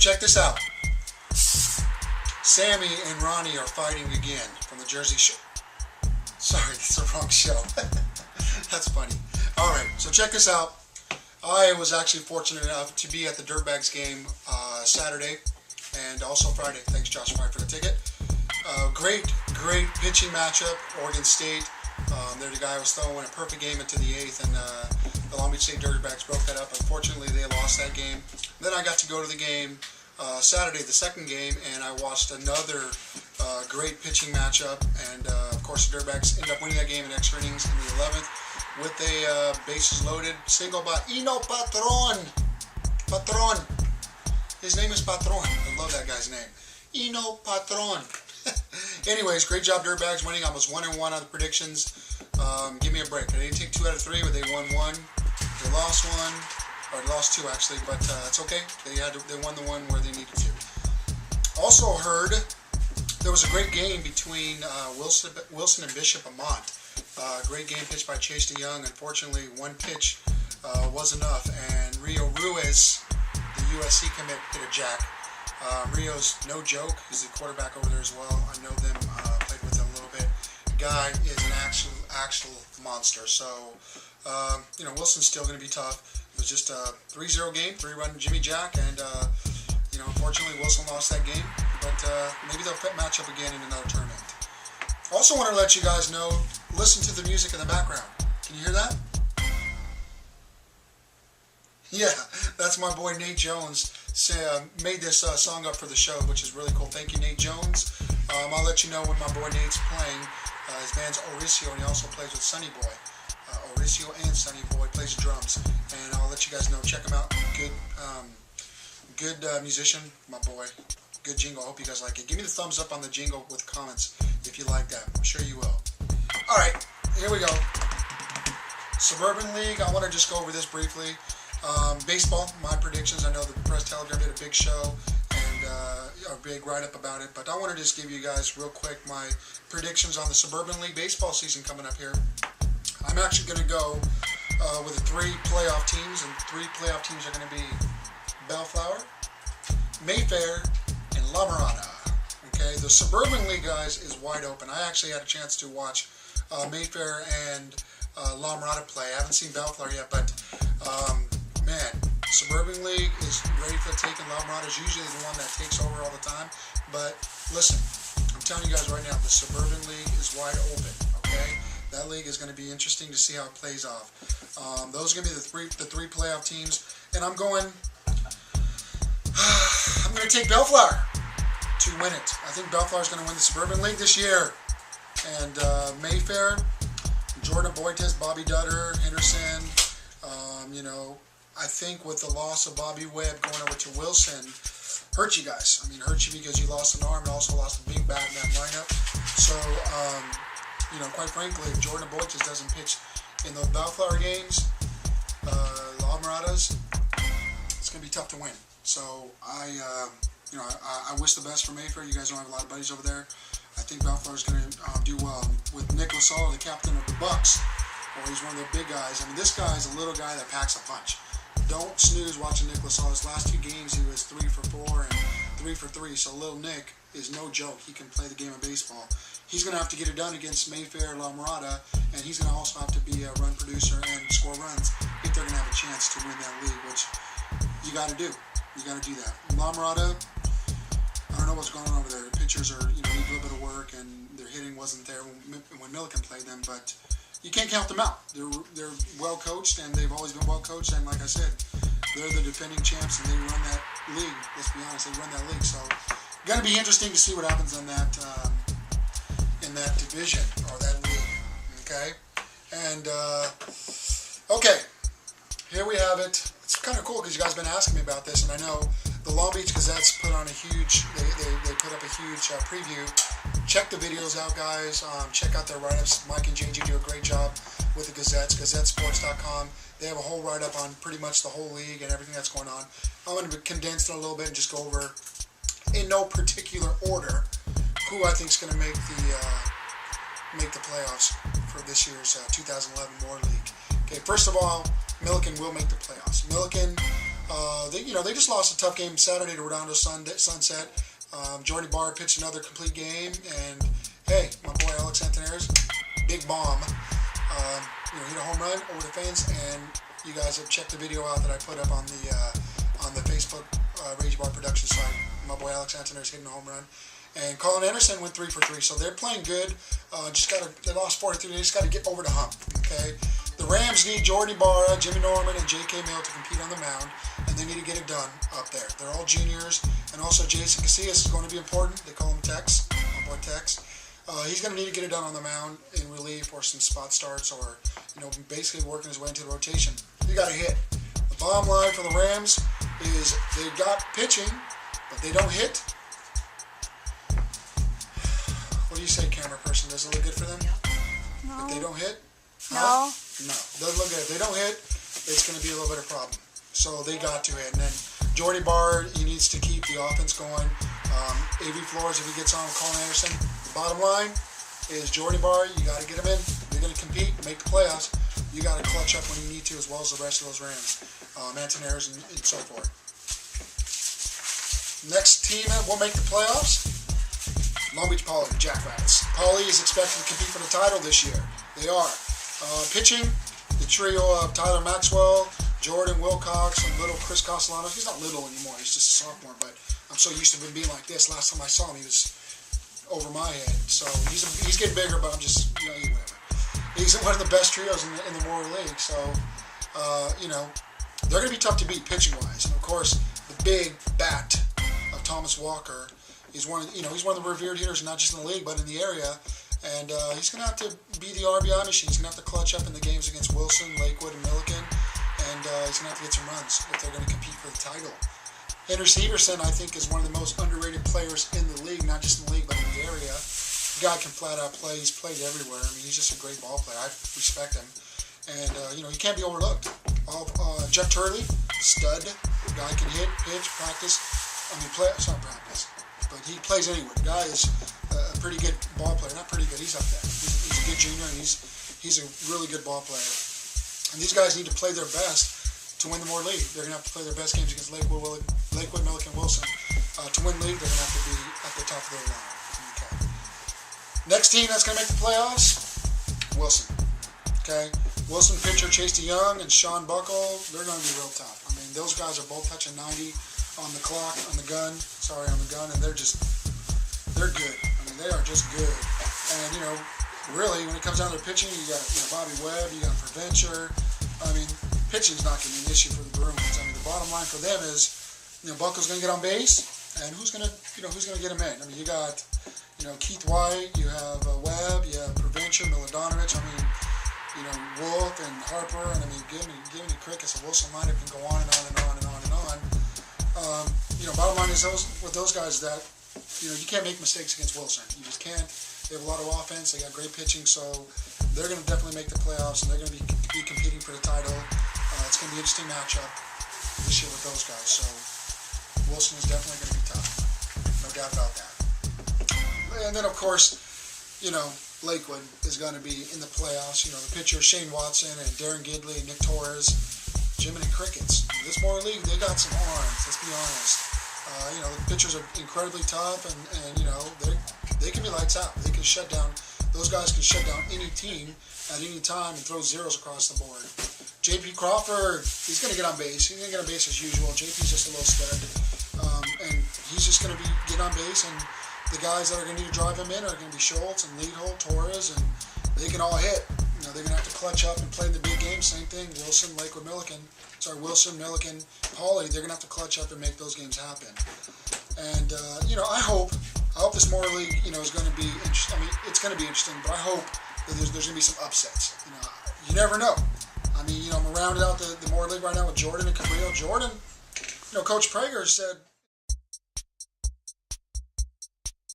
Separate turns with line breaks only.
check this out. Sammy and Ronnie are fighting again from the Jersey Shore. Sorry, it's the wrong show. That's funny. Alright, so check this out. I was actually fortunate enough to be at the Dirtbags game Saturday and also Friday. Thanks, Josh Fry, for the ticket. Great pitching matchup. Oregon State. They're the guy who was throwing a perfect game into the 8th, and the Long Beach State Dirtbags broke that up. Unfortunately, they lost that game. Then I got to go to the game Saturday, the second game, and I watched another great pitching matchup. And of course, the Dirtbags ended up winning that game in extra innings in the 11th with a bases loaded single by Ino Patron. Patron. His name is Patron. I love that guy's name. Ino Patron. Anyways, great job, Dirtbags, winning. I was 1-1 on the predictions. Give me a break. They didn't take 2 out of 3, but they won 1. They lost 1, or they lost 2 actually, but it's okay. They won the one where they needed to. Also heard there was a great game between Wilson and Bishop Amont. Great game pitched by Chase DeYoung. Unfortunately, one pitch was enough, and Rio Ruiz, the USC commit, hit a jack. Rio's no joke. He's the quarterback over there as well. I know them, played with him a little bit. The guy is an actual monster. So, Wilson's still going to be tough. It was just a 3-0 game, 3-run Jimmy Jack, and, unfortunately Wilson lost that game. But maybe they'll match up again in another tournament. Also want to let you guys know, listen to the music in the background. Can you hear that? Yeah, that's my boy Nate Jones. Made this song up for the show, which is really cool. Thank you, Nate Jones. I'll let you know when my boy Nate's playing. His band's Mauricio, and he also plays with Sonny Boy. Mauricio and Sonny Boy plays drums, and I'll let you guys know. Check him out. Good musician, my boy. Good jingle. I hope you guys like it. Give me the thumbs up on the jingle with comments if you like that. I'm sure you will. All right, here we go. Suburban League. I want to just go over this briefly. Baseball, my predictions. I know the Press Telegram did a big show and a big write-up about it, but I want to just give you guys real quick my predictions on the Suburban League baseball season coming up here. I'm actually going to go with the 3 playoff teams, and 3 playoff teams are going to be Bellflower, Mayfair, and La Mirada. Okay, the Suburban League, guys, is wide open. I actually had a chance to watch Mayfair and La Mirada play. I haven't seen Bellflower yet, but man, Suburban League is ready for the taking. La Mirada is usually the one that takes over all the time. But listen, I'm telling you guys right now, the Suburban League is wide open. Okay, that league is going to be interesting to see how it plays off. Those are going to be the three playoff teams, and I'm going to take Bellflower to win it. I think Bellflower is going to win the Suburban League this year, and Mayfair, Jordan Boites, Bobby Dutter, Henderson. I think with the loss of Bobby Webb going over to Wilson, hurt you guys. I mean, hurt you because you lost an arm and also lost a big bat in that lineup. So, quite frankly, if Jordan Boites doesn't pitch in those Bellflower games, La Miradas, it's going to be tough to win. So, I wish the best for Mayfair. You guys don't have a lot of buddies over there. I think Bellflower is going to do well. With Nick Lasalla, the captain of the Bucks, he's one of the big guys. I mean, this guy is a little guy that packs a punch. Don't snooze watching Nick Lasalla's last 2 games. He was 3 for 4 and 3 for 3. So little Nick is no joke. He can play the game of baseball. He's going to have to get it done against Mayfair, La Mirada, and he's going to also have to be a run producer and score runs if they're going to have a chance to win that league, which you got to do. You got to do that. La Mirada, I don't know what's going on over there. The pitchers are need a little bit of work, and their hitting wasn't there when Milliken played them, but you can't count them out. They're well coached, and they've always been well coached. And like I said, they're the defending champs, and they run that league. Let's be honest, they run that league. So, going to be interesting to see what happens in that division or that league. Okay, and okay, here we have it. It's kind of cool because you guys have been asking me about this, and I know the Long Beach Gazette's put on a huge. They put up a huge preview. Check the videos out, guys. Check out their write-ups. Mike and JG do a great job with the Gazettes, GazetteSports.com. They have a whole write-up on pretty much the whole league and everything that's going on. I'm going to condense it a little bit and just go over, in no particular order, who I think is going to make the playoffs for this year's 2011 Moore League. Okay, first of all, Milliken will make the playoffs. Milliken They just lost a tough game Saturday to Redondo Sunset. Rageybarra pitched another complete game, and hey, my boy Alex Antoneras, big bomb. Hit a home run over the fence, and you guys have checked the video out that I put up on the Facebook Rageybarra production site. My boy Alex Antoneras hitting a home run, and Colin Anderson went 3 for 3. So they're playing good. They lost 4-3. They just got to get over the hump. Okay. The Rams need Rageybarra, Jimmy Norman, and J.K. Mill to compete on the mound, and they need to get it done up there. They're all juniors, and also Jason Casillas is going to be important. They call him Tex, my boy Tex. He's going to need to get it done on the mound in relief or some spot starts, or basically working his way into the rotation. You got to hit. The bottom line for the Rams is they got pitching, but they don't hit. What do you say, camera person? Does it look good for them?
No.
If they don't hit?
No.
No, doesn't look good. If they don't hit, it's going to be a little bit of a problem. So they got to hit. And then Rageybarra, he needs to keep the offense going. A.V. Flores, if he gets on with Colin Anderson, the bottom line is Rageybarra, you got to get him in. You're going to compete, make the playoffs. You got to clutch up when you need to, as well as the rest of those Rams, Antoneras, and so forth. Next team that will make the playoffs, Long Beach Poly, Jackrabbits. Poly is expected to compete for the title this year. They are. Pitching, the trio of Tyler Maxwell, Jordan Wilcox, and little Chris Castellanos. He's not little anymore. He's just a sophomore, but I'm so used to him being like this. Last time I saw him, he was over my head. So he's getting bigger, but I'm just, whatever. He's one of the best trios in the Moore League. So, they're going to be tough to beat pitching-wise. And, of course, the big bat of Thomas Walker is he's one of the revered hitters, not just in the league, but in the area. And he's going to have to be the RBI machine. He's going to have to clutch up in the games against Wilson, Lakewood, and Milliken. And he's going to have to get some runs if they're going to compete for the title. Henry Severson, I think, is one of the most underrated players in the league, not just in the league, but in the area. The guy can flat out play. He's played everywhere. I mean, he's just a great ball player. I respect him. And, he can't be overlooked. Jeff Turley, stud. The guy can hit, pitch, practice. It's not practice, but he plays anywhere. The guy is a pretty good ball player. Not pretty good. He's up there. He's a good junior, and he's a really good ball player. And these guys need to play their best to win the Moore League. They're going to have to play their best games against Lakewood, Milliken, Wilson. To win league, they're going to have to be at the top of their line. Okay. Next team that's going to make the playoffs, Wilson. Okay. Wilson pitcher Chase DeYoung and Sean Buckle, they're going to be real tough. I mean, those guys are both touching 90 on the clock, on the gun, and they're good. I mean, they are just good. And, really, when it comes down to pitching, you got Bobby Webb, you got Preventure. I mean, pitching's not going to be an issue for the Bruins. I mean, the bottom line for them is, Buckle's going to get on base, and who's going to get him in? I mean, you got, Keith White, you have Webb, you have Preventure, Milodonovich. I mean, Wolf and Harper, and I mean, give me crickets. The Wilson lineup can go on and on and on and on and on. Bottom line is those guys that, you can't make mistakes against Wilson. You just can't. They have a lot of offense. They got great pitching, so they're going to definitely make the playoffs, and they're going to be competing for the title. It's going to be an interesting matchup this year with those guys. So Wilson is definitely going to be tough. No doubt about that. And then, of course, Lakewood is going to be in the playoffs. The pitcher Shane Watson and Darren Gidley and Nick Torres, Jiminy Crickets. This Moore League, they got some arms. Let's be honest. The pitchers are incredibly tough, and they can be lights out. They can shut down. Those guys can shut down any team at any time and throw zeros across the board. J.P. Crawford, he's going to get on base. He's going to get on base as usual. J.P.'s just a little stud, and he's just going to get on base. And the guys that are going to need to drive him in are going to be Schultz and Leadhold, Torres, and they can all hit. They're going to have to clutch up and play in the big game. Same thing, Wilson, Milliken, Poly. They're going to have to clutch up and make those games happen. And I hope this Moore League, is going to be interesting. I mean, it's going to be interesting, but I hope that there's going to be some upsets. You never know. I mean, I'm rounding out the Moore League right now with Jordan and Cabrillo. Jordan, Coach Prager said